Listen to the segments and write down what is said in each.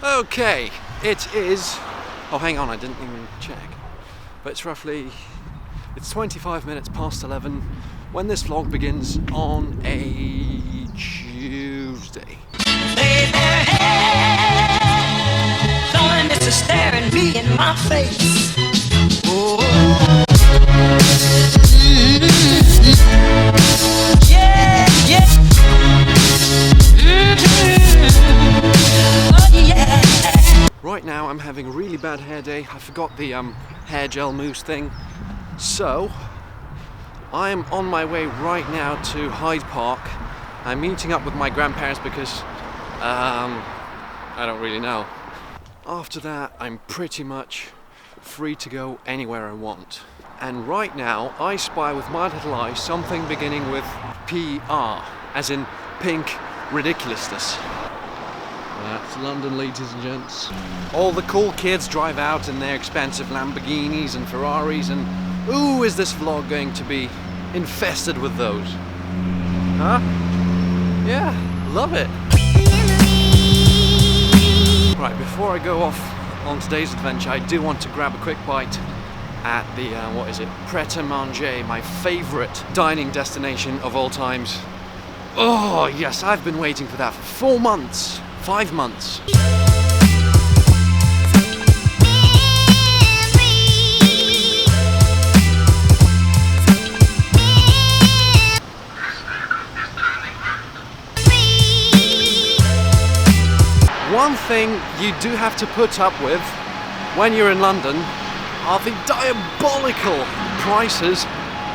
Okay, it is... Oh, hang on, I didn't even check. But it's 25 minutes past 11 when this vlog begins on a Tuesday. Lay their hands on Mr. staring me in my face. Oh. Yeah, yeah. Oh, yeah. Right now I'm having a really bad hair day. I forgot the hair gel mousse thing. So, I am on my way right now to Hyde Park. I'm meeting up with my grandparents because, I don't really know. After that, I'm pretty much free to go anywhere I want. And right now, I spy with my little eye something beginning with PR, as in pink ridiculousness. That's London, ladies and gents. All the cool kids drive out in their expensive Lamborghinis and Ferraris, and ooh, is this vlog going to be infested with those? Huh? Yeah, love it. Right, before I go off on today's adventure, I do want to grab a quick bite at the, Pret-a-Manger, my favourite dining destination of all times. Oh, yes, I've been waiting for that for 4 months. 5 months. One thing you do have to put up with when you're in London are the diabolical prices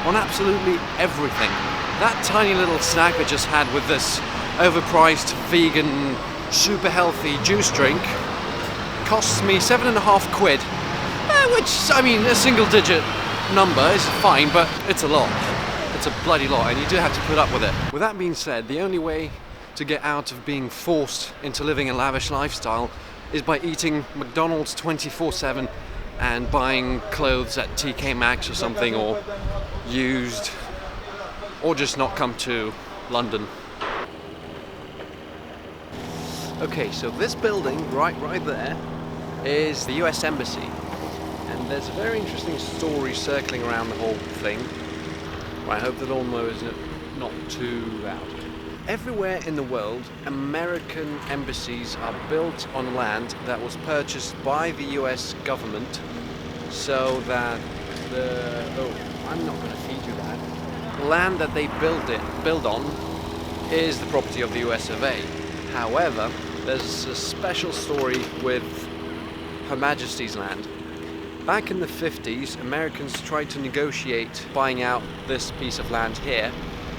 on absolutely everything. That tiny little snack I just had with this overpriced vegan super healthy juice drink costs me £7.50, which, I mean, a single digit number is fine, but it's a lot. It's a bloody lot, and you do have to put up with it. With that being said, the only way to get out of being forced into living a lavish lifestyle is by eating McDonald's 24/7 and buying clothes at TK Maxx or something, or used, or just not come to London. Okay, so this building right there is the US Embassy, and there's a very interesting story circling around the whole thing. I hope the lawnmower is not too loud. Everywhere in the world, American embassies are built on land that was purchased by the US government, so that I'm not going to feed you that. The land that they build on is the property of the US of A. However, there's a special story with Her Majesty's land. Back in the 50s, Americans tried to negotiate buying out this piece of land here.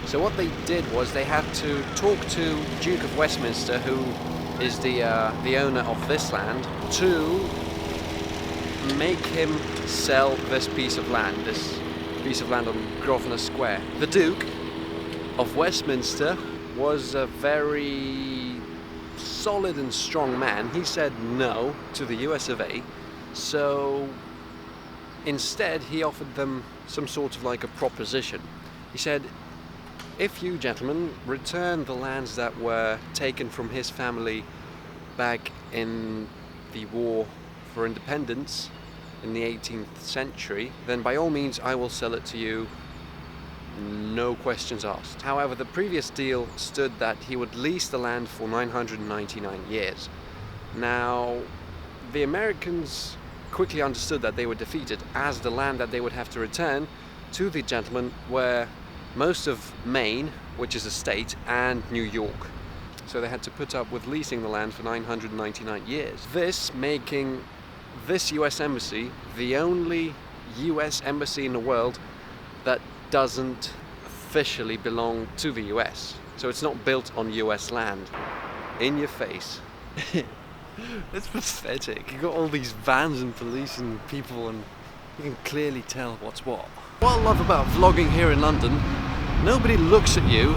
So what they did was they had to talk to Duke of Westminster, who is the owner of this land, to make him sell this piece of land on Grosvenor Square. The Duke of Westminster was a very solid and strong man. He said no to the US of A, so instead he offered them some sort of like a proposition. He said, if you gentlemen return the lands that were taken from his family back in the War for Independence in the 18th century, then by all means I will sell it to you, no questions asked. However, the previous deal stood that he would lease the land for 999 years. Now, the Americans quickly understood that they were defeated, as the land that they would have to return to the gentleman were most of Maine, which is a state, and New York. So they had to put up with leasing the land for 999 years. This making this US Embassy the only US Embassy in the world that doesn't officially belong to the US. So it's not built on US land. In your face. It's pathetic. You got all these vans and police and people, and you can clearly tell what's what. What I love about vlogging here in London, nobody looks at you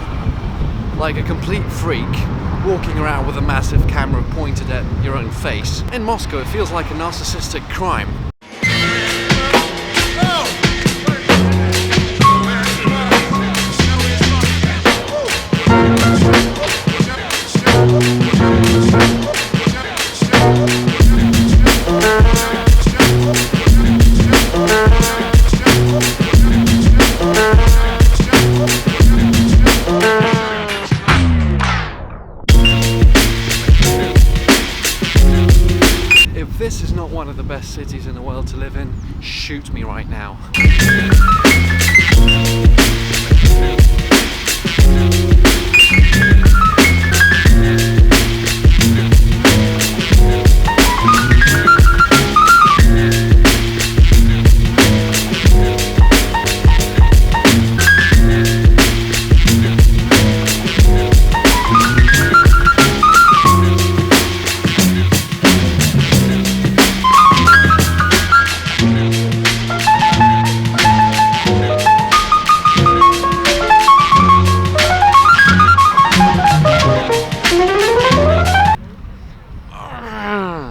like a complete freak walking around with a massive camera pointed at your own face. In Moscow, it feels like a narcissistic crime. this is not one of the best cities in the world to live in, shoot me right now.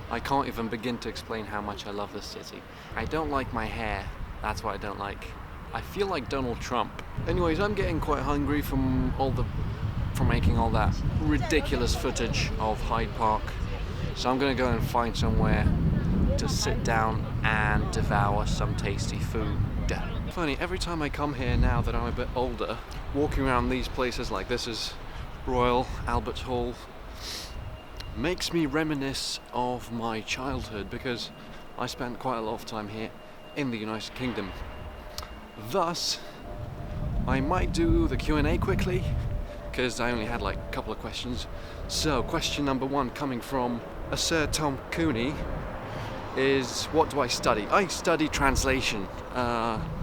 I can't even begin to explain how much I love this city. I don't like my hair, that's what I don't like. I feel like Donald Trump. Anyways, I'm getting quite hungry from making all that ridiculous footage of Hyde Park. So I'm gonna go and find somewhere to sit down and devour some tasty food. Funny, every time I come here now that I'm a bit older, walking around these places like this is Royal Albert Hall, makes me reminisce of my childhood because I spent quite a lot of time here in the United Kingdom. Thus, I might do the Q&A quickly because I only had like a couple of questions. So, question number one coming from a Sir Tom Cooney is, what do I study? I study translation,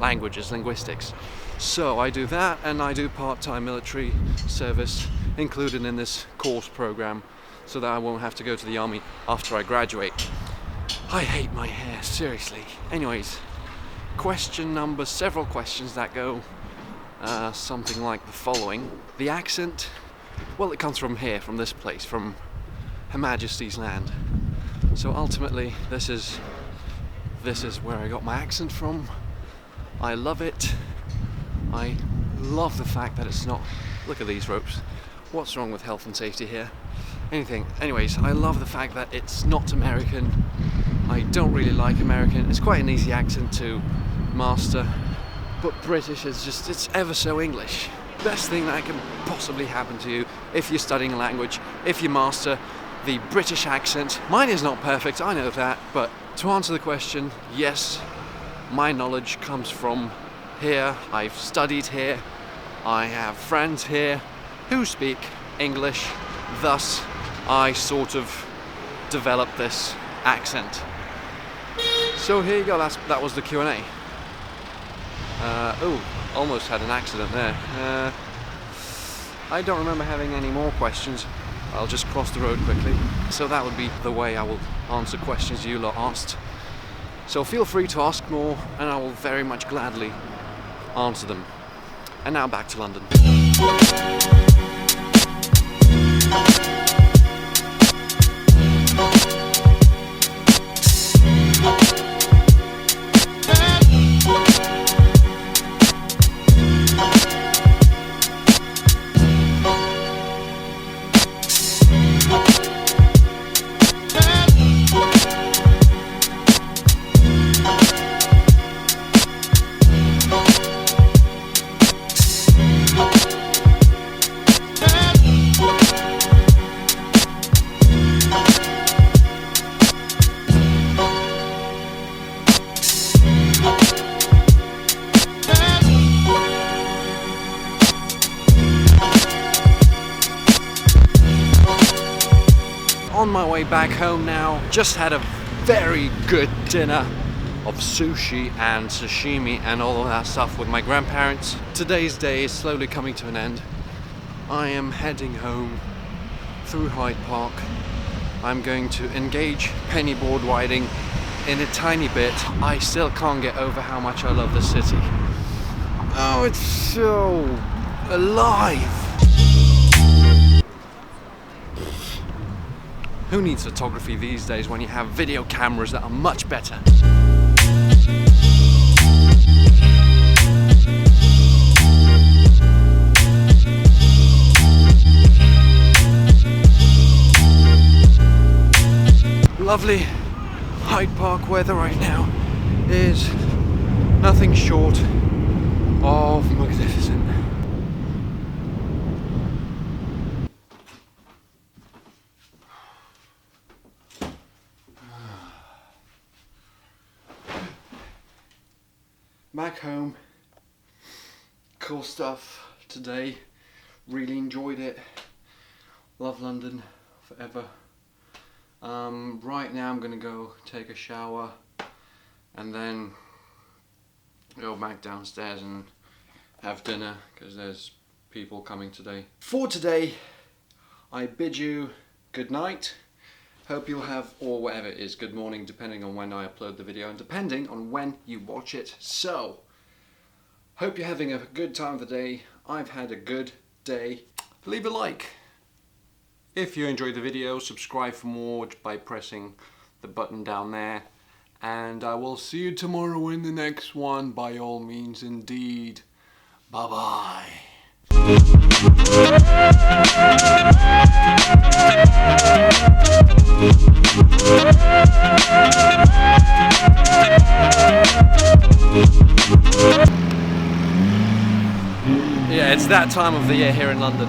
languages, linguistics. So I do that, and I do part-time military service included in this course program, so that I won't have to go to the army after I graduate. I hate my hair, seriously. Anyways, several questions that go something like the following. The accent, well, it comes from here, from this place, from Her Majesty's land. So ultimately, this is where I got my accent from. I love it. I love the fact that it's not, look at these ropes. What's wrong with health and safety here? Anyways, I love the fact that it's not American. I don't really like American. It's quite an easy accent to master, but British is just, it's ever so English. Best thing that can possibly happen to you if you're studying a language, if you master the British accent. Mine is not perfect, I know that, but to answer the question, yes, my knowledge comes from here. I've studied here. I have friends here who speak English. Thus, I sort of developed this accent. So here you go, that was the Q&A. Oh, almost had an accident there. I don't remember having any more questions. I'll just cross the road quickly. So that would be the way I will answer questions you lot asked. So feel free to ask more, and I will very much gladly answer them. And now back to London. On my way back home now, just had a very good dinner of sushi and sashimi and all of that stuff with my grandparents. Today's day is slowly coming to an end. I am heading home through Hyde Park. I'm going to engage pennyboard riding in a tiny bit. I still can't get over how much I love the city. Oh, it's so alive. Who needs photography these days when you have video cameras that are much better? Lovely Hyde Park weather right now is nothing short of magnificent. back home. Cool stuff today. Really enjoyed it. Love London forever. Right now I'm gonna go take a shower and then go back downstairs and have dinner because there's people coming today. For today, I bid you good night. Hope you'll have, or whatever it is, good morning, depending on when I upload the video and depending on when you watch it. So, hope you're having a good time of the day. I've had a good day. Leave a like. If you enjoyed the video, subscribe for more by pressing the button down there. And I will see you tomorrow in the next one, by all means indeed. Bye-bye. Yeah, it's that time of the year here in London.